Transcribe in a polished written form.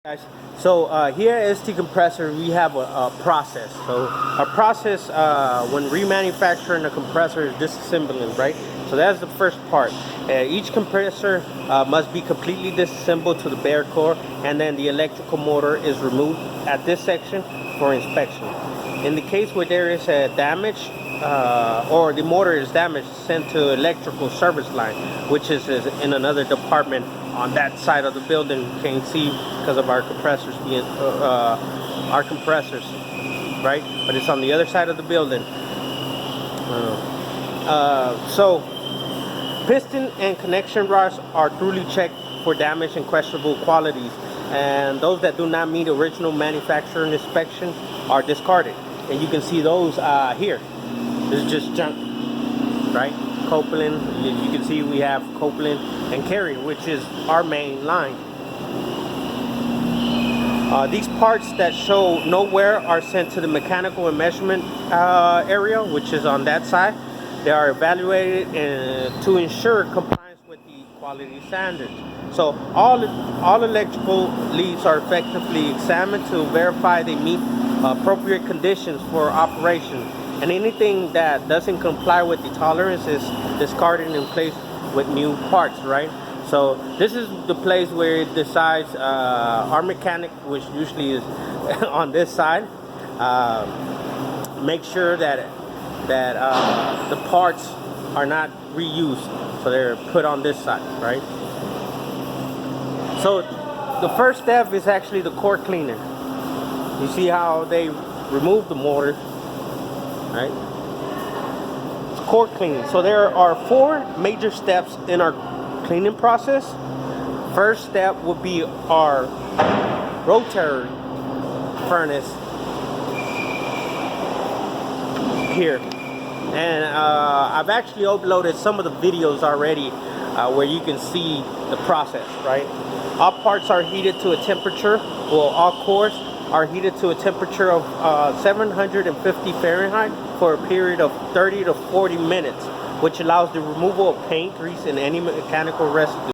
Guys, so here is the compressor. We have a process. So our process when remanufacturing a compressor is disassembling, right? So that's the first part. Each compressor must be completely disassembled to the bare core, and then the electrical motor is removed at this section for inspection. In the case where there is a damage or the motor is damaged, sent to electrical service line, which is in another department on that side of the building. You can't see because of our compressors being our compressors, right? But it's on the other side of the building. So piston and connection rods are thoroughly checked for damage and questionable qualities, and those that do not meet original manufacturing inspection are discarded. And you can see those here. This is just junk, right? Copeland, you can see we have Copeland and Carrier, which is our main line. These parts that show no wear are sent to the mechanical and measurement area, which is on that side. They are evaluated to ensure compliance with the quality standards. So all electrical leads are effectively examined to verify they meet appropriate conditions for operation. And anything that doesn't comply with the tolerance is discarded and replaced with new parts, right? So this is the place where it decides, our mechanic, which usually is on this side, make sure that the parts are not reused, so they're put on this side, right? So the first step is actually the core cleaner. You see how they remove the motor, right? It's core cleaning. So there are 4 major steps in our cleaning process. First step would be our rotary furnace here, and I've actually uploaded some of the videos already where you can see the process, right? All parts are heated to a temperature, well, all cores are heated to a temperature of 750 Fahrenheit for a period of 30 to 40 minutes, which allows the removal of paint, grease, and any mechanical residue.